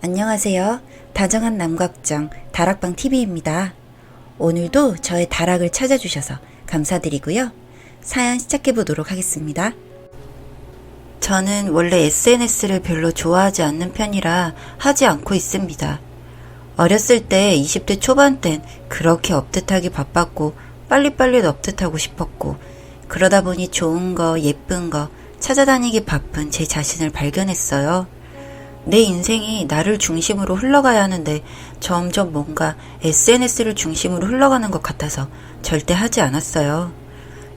안녕하세요. 다정한 남각정 다락방TV입니다. 오늘도 저의 다락을 찾아주셔서 감사드리고요. 사연 시작해보도록 하겠습니다. 저는 원래 SNS를 별로 좋아하지 않는 편이라 하지 않고 있습니다. 어렸을 때 20대 초반 땐 그렇게 업데이트하기 바빴고 빨리빨리 업데이트하고 싶었고 그러다 보니 좋은 거, 예쁜 거 찾아다니기 바쁜 제 자신을 발견했어요. 내 인생이 나를 중심으로 흘러가야 하는데 점점 뭔가 SNS를 중심으로 흘러가는 것 같아서 절대 하지 않았어요.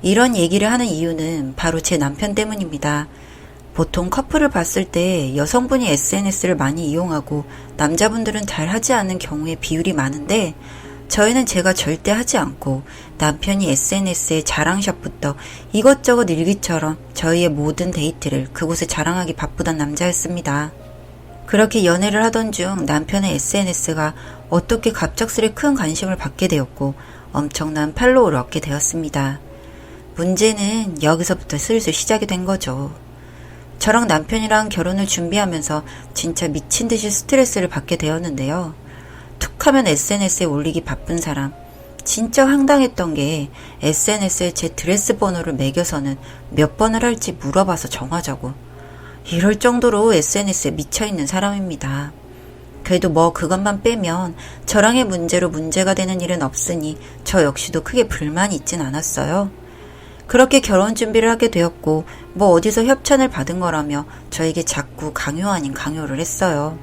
이런 얘기를 하는 이유는 바로 제 남편 때문입니다. 보통 커플을 봤을 때 여성분이 SNS를 많이 이용하고 남자분들은 잘 하지 않는 경우의 비율이 많은데 저희는 제가 절대 하지 않고 남편이 SNS에 자랑샷부터 이것저것 일기처럼 저희의 모든 데이트를 그곳에 자랑하기 바쁘던 남자였습니다. 그렇게 연애를 하던 중 남편의 SNS가 어떻게 갑작스레 큰 관심을 받게 되었고 엄청난 팔로우를 얻게 되었습니다. 문제는 여기서부터 슬슬 시작이 된 거죠. 저랑 남편이랑 결혼을 준비하면서 진짜 미친 듯이 스트레스를 받게 되었는데요. 툭하면 SNS에 올리기 바쁜 사람. 진짜 황당했던 게 SNS에 제 드레스 번호를 매겨서는 몇 번을 할지 물어봐서 정하자고. 이럴 정도로 SNS에 미쳐있는 사람입니다. 그래도 뭐 그것만 빼면 저랑의 문제로 문제가 되는 일은 없으니 저 역시도 크게 불만이 있진 않았어요. 그렇게 결혼 준비를 하게 되었고 뭐 어디서 협찬을 받은 거라며 저에게 자꾸 강요 아닌 강요를 했어요.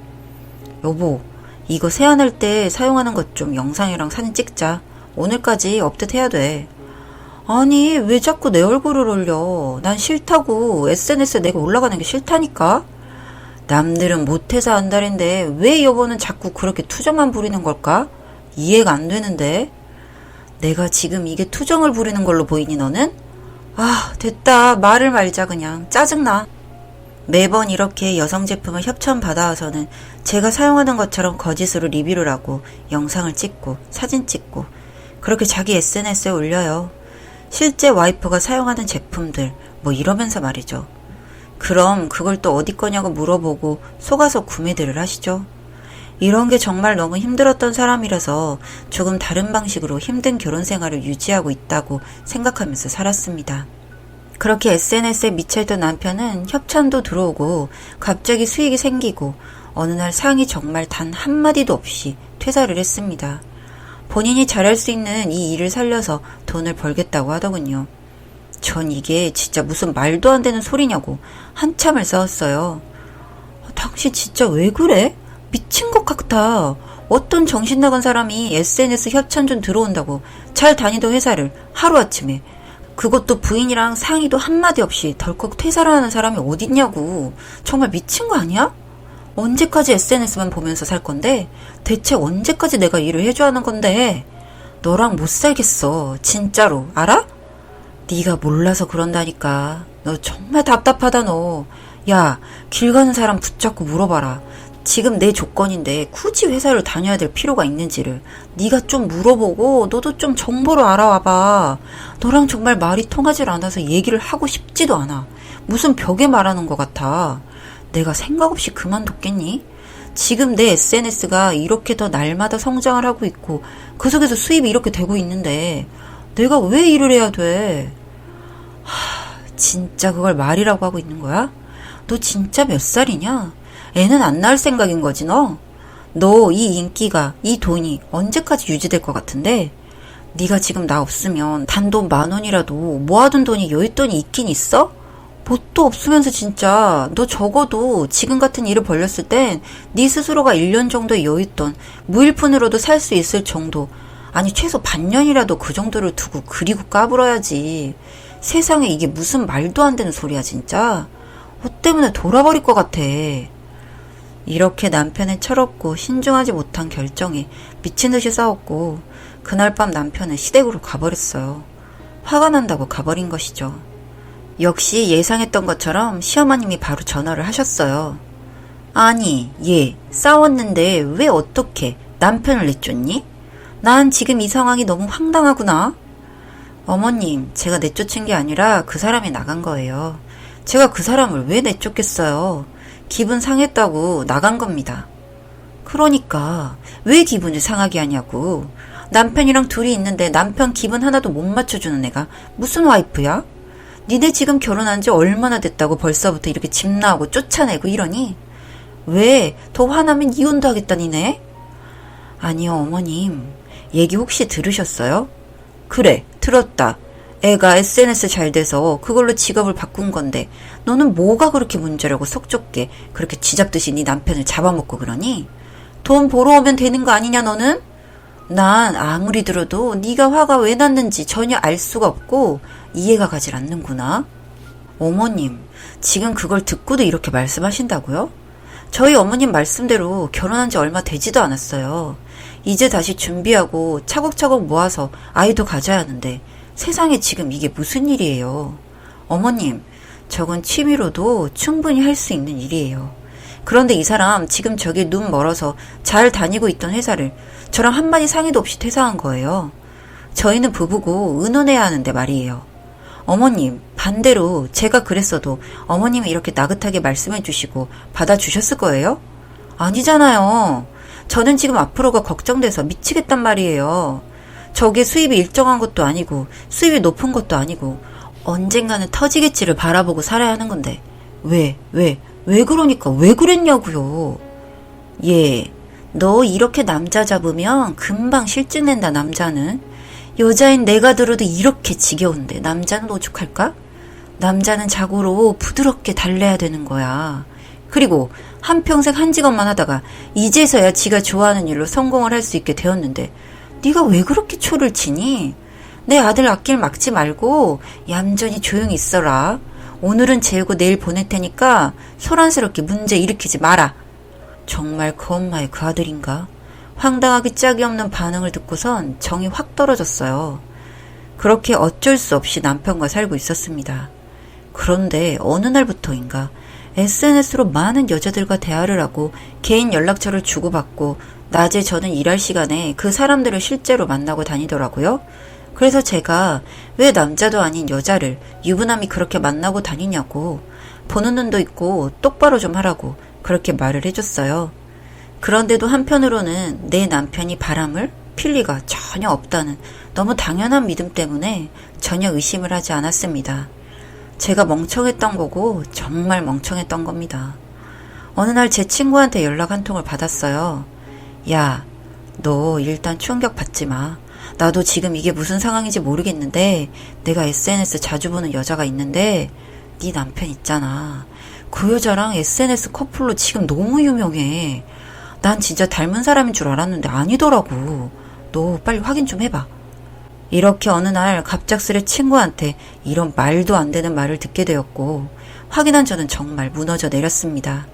여보, 이거 세안할 때 사용하는 것 좀 영상이랑 사진 찍자. 오늘까지 업데이트해야 돼. 아니 왜 자꾸 내 얼굴을 올려. 난 싫다고. SNS에 내가 올라가는 게 싫다니까. 남들은 못해서 안달인데 왜 여보는 자꾸 그렇게 투정만 부리는 걸까? 이해가 안 되는데. 내가 지금 이게 투정을 부리는 걸로 보이니 너는? 아 됐다. 말을 말자 그냥. 짜증나. 매번 이렇게 여성 제품을 협찬 받아와서는 제가 사용하는 것처럼 거짓으로 리뷰를 하고 영상을 찍고 사진 찍고 그렇게 자기 SNS에 올려요. 실제 와이프가 사용하는 제품들 뭐 이러면서 말이죠. 그럼 그걸 또 어디 거냐고 물어보고 속아서 구매들을 하시죠. 이런 게 정말 너무 힘들었던 사람이라서 조금 다른 방식으로 힘든 결혼 생활을 유지하고 있다고 생각하면서 살았습니다. 그렇게 SNS에 미쳐있던 남편은 협찬도 들어오고 갑자기 수익이 생기고 어느 날 상이 정말 단 한마디도 없이 퇴사를 했습니다. 본인이 잘할 수 있는 이 일을 살려서 돈을 벌겠다고 하더군요. 전 이게 진짜 무슨 말도 안 되는 소리냐고 한참을 싸웠어요. 당신 진짜 왜 그래? 미친 것 같아. 어떤 정신 나간 사람이 SNS 협찬 좀 들어온다고 잘 다니던 회사를 하루아침에 그것도 부인이랑 상의도 한마디 없이 덜컥 퇴사를 하는 사람이 어딨냐고. 정말 미친 거 아니야? 언제까지 SNS만 보면서 살 건데? 대체 언제까지 내가 일을 해줘야 하는 건데? 너랑 못 살겠어. 진짜로. 알아? 네가 몰라서 그런다니까. 너 정말 답답하다 너. 야, 길 가는 사람 붙잡고 물어봐라. 지금 내 조건인데 굳이 회사를 다녀야 될 필요가 있는지를 네가 좀 물어보고 너도 좀 정보를 알아와봐. 너랑 정말 말이 통하질 않아서 얘기를 하고 싶지도 않아. 무슨 벽에 말하는 것 같아. 내가 생각 없이 그만뒀겠니? 지금 내 SNS가 이렇게 더 날마다 성장을 하고 있고 그 속에서 수입이 이렇게 되고 있는데 내가 왜 일을 해야 돼? 진짜 그걸 말이라고 하고 있는 거야? 너 진짜 몇 살이냐? 애는 안 낳을 생각인 거지 너? 너 이 인기가 이 돈이 언제까지 유지될 것 같은데? 네가 지금 나 없으면 단돈 10,000원이라도 모아둔 돈이 여윳돈이 있긴 있어? 뭣도 없으면서 진짜 너 적어도 지금 같은 일을 벌렸을 땐 네 스스로가 1년 정도의 여윳돈 무일푼으로도 살 수 있을 정도 아니 최소 반년이라도 그 정도를 두고 그리고 까불어야지. 세상에 이게 무슨 말도 안 되는 소리야 진짜. 때문에 돌아버릴 것 같아. 이렇게 남편의 철없고 신중하지 못한 결정에 미친 듯이 싸웠고 그날 밤 남편은 시댁으로 가버렸어요. 화가 난다고 가버린 것이죠. 역시 예상했던 것처럼 시어머님이 바로 전화를 하셨어요. 아니, 얘 싸웠는데 왜 어떻게 남편을 내쫓니? 난 지금 이 상황이 너무 황당하구나. 어머님, 제가 내쫓은 게 아니라 그 사람이 나간 거예요. 제가 그 사람을 왜 내쫓겠어요? 기분 상했다고 나간 겁니다. 그러니까 왜 기분을 상하게 하냐고. 남편이랑 둘이 있는데 남편 기분 하나도 못 맞춰주는 애가 무슨 와이프야? 니네 지금 결혼한 지 얼마나 됐다고 벌써부터 이렇게 집 나오고 쫓아내고 이러니? 왜? 더 화나면 이혼도 하겠다 니네? 아니요 어머님, 얘기 혹시 들으셨어요? 그래 들었다. 애가 SNS 잘 돼서 그걸로 직업을 바꾼 건데 너는 뭐가 그렇게 문제라고 속 좁게 그렇게 쥐잡듯이 네 남편을 잡아먹고 그러니? 돈 벌어오면 되는 거 아니냐 너는? 난 아무리 들어도 네가 화가 왜 났는지 전혀 알 수가 없고 이해가 가질 않는구나. 어머님, 지금 그걸 듣고도 이렇게 말씀하신다고요? 저희 어머님 말씀대로 결혼한 지 얼마 되지도 않았어요. 이제 다시 준비하고 차곡차곡 모아서 아이도 가져야 하는데 세상에 지금 이게 무슨 일이에요. 어머님, 저건 취미로도 충분히 할 수 있는 일이에요. 그런데 이 사람 지금 저기 눈 멀어서 잘 다니고 있던 회사를 저랑 한마디 상의도 없이 퇴사한 거예요. 저희는 부부고 의논해야 하는데 말이에요. 어머님, 반대로 제가 그랬어도 어머님이 이렇게 나긋하게 말씀해 주시고 받아주셨을 거예요? 아니잖아요. 저는 지금 앞으로가 걱정돼서 미치겠단 말이에요. 저게 수입이 일정한 것도 아니고 수입이 높은 것도 아니고 언젠가는 터지겠지를 바라보고 살아야 하는 건데 왜 그러니까 왜 그랬냐고요. 예, 너 이렇게 남자 잡으면 금방 실증 낸다 남자는. 여자인 내가 들어도 이렇게 지겨운데 남자는 오죽할까? 남자는 자고로 부드럽게 달래야 되는 거야. 그리고 한평생 한 직업만 하다가 이제서야 지가 좋아하는 일로 성공을 할 수 있게 되었는데 네가 왜 그렇게 초를 치니? 내 아들 앞길 막지 말고 얌전히 조용히 있어라. 오늘은 재우고 내일 보낼 테니까 소란스럽게 문제 일으키지 마라. 정말 그 엄마의 그 아들인가? 황당하기 짝이 없는 반응을 듣고선 정이 확 떨어졌어요. 그렇게 어쩔 수 없이 남편과 살고 있었습니다. 그런데 어느 날부터인가 SNS로 많은 여자들과 대화를 하고 개인 연락처를 주고받고 낮에 저는 일할 시간에 그 사람들을 실제로 만나고 다니더라고요. 그래서 제가 왜 남자도 아닌 여자를 유부남이 그렇게 만나고 다니냐고, 보는 눈도 있고 똑바로 좀 하라고 그렇게 말을 해줬어요. 그런데도 한편으로는 내 남편이 바람을 필 리가 전혀 없다는 너무 당연한 믿음 때문에 전혀 의심을 하지 않았습니다. 제가 멍청했던 거고 정말 멍청했던 겁니다. 어느 날 제 친구한테 연락 한 통을 받았어요. 야, 너 일단 충격 받지 마. 나도 지금 이게 무슨 상황인지 모르겠는데 내가 SNS 자주 보는 여자가 있는데 네 남편 있잖아. 그 여자랑 SNS 커플로 지금 너무 유명해. 난 진짜 닮은 사람인 줄 알았는데 아니더라고. 너 빨리 확인 좀 해봐. 이렇게 어느 날 갑작스레 친구한테 이런 말도 안 되는 말을 듣게 되었고 확인한 저는 정말 무너져 내렸습니다.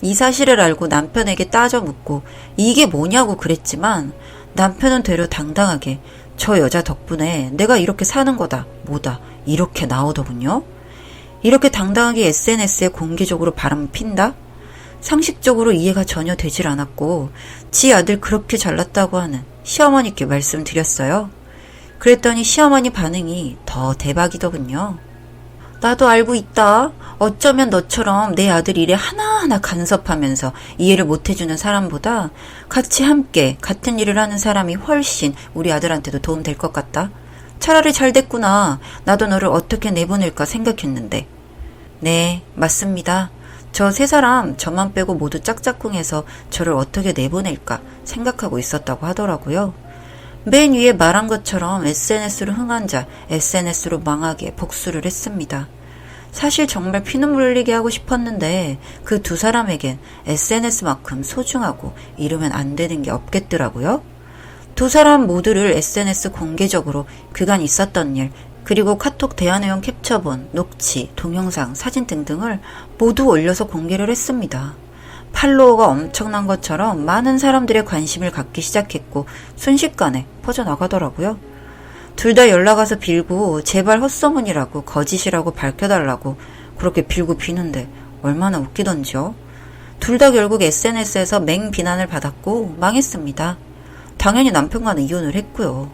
이 사실을 알고 남편에게 따져 묻고 이게 뭐냐고 그랬지만 남편은 되려 당당하게 저 여자 덕분에 내가 이렇게 사는 거다 뭐다 이렇게 나오더군요. 이렇게 당당하게 SNS에 공개적으로 바람을 핀다? 상식적으로 이해가 전혀 되질 않았고 지 아들 그렇게 잘났다고 하는 시어머니께 말씀드렸어요. 그랬더니 시어머니 반응이 더 대박이더군요. 나도 알고 있다. 어쩌면 너처럼 내 아들 일에 하나하나 간섭하면서 이해를 못해주는 사람보다 같이 함께 같은 일을 하는 사람이 훨씬 우리 아들한테도 도움 될 것 같다. 차라리 잘 됐구나. 나도 너를 어떻게 내보낼까 생각했는데. 네, 맞습니다. 저 세 사람 저만 빼고 모두 짝짝꿍해서 저를 어떻게 내보낼까 생각하고 있었다고 하더라고요. 맨 위에 말한 것처럼 SNS로 흥한 자, SNS로 망하게 복수를 했습니다. 사실 정말 피눈물 흘리게 하고 싶었는데 그 두 사람에겐 SNS만큼 소중하고 이루면 안 되는 게 없겠더라고요. 두 사람 모두를 SNS 공개적으로 그간 있었던 일, 그리고 카톡 대화 내용 캡처본, 녹취, 동영상, 사진 등등을 모두 올려서 공개를 했습니다. 팔로워가 엄청난 것처럼 많은 사람들의 관심을 갖기 시작했고 순식간에 퍼져나가더라고요. 둘 다 연락 와서 빌고 제발 헛소문이라고 거짓이라고 밝혀달라고 그렇게 빌고 비는데 얼마나 웃기던지요. 둘 다 결국 SNS에서 맹비난을 받았고 망했습니다. 당연히 남편과는 이혼을 했고요.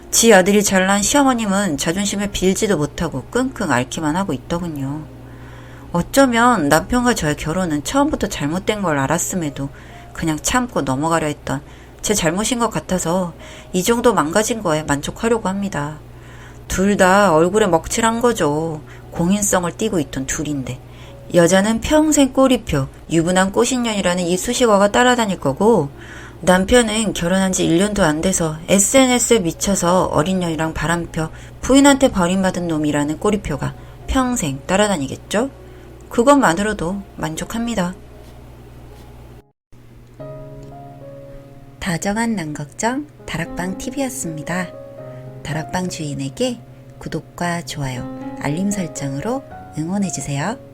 지 아들이 잘난 시어머님은 자존심을 빌지도 못하고 끙끙 앓기만 하고 있더군요. 어쩌면 남편과 저의 결혼은 처음부터 잘못된 걸 알았음에도 그냥 참고 넘어가려 했던 제 잘못인 것 같아서 이 정도 망가진 거에 만족하려고 합니다. 둘 다 얼굴에 먹칠한 거죠. 공인성을 띠고 있던 둘인데. 여자는 평생 꼬리표, 유부남 꼬신년이라는 이 수식어가 따라다닐 거고, 남편은 결혼한 지 1년도 안 돼서 SNS에 미쳐서 어린 년이랑 바람펴 부인한테 버림받은 놈이라는 꼬리표가 평생 따라다니겠죠? 그것만으로도 만족합니다. 다정한 남걱정 다락방 TV였습니다. 다락방 주인에게 구독과 좋아요, 알림 설정으로 응원해주세요.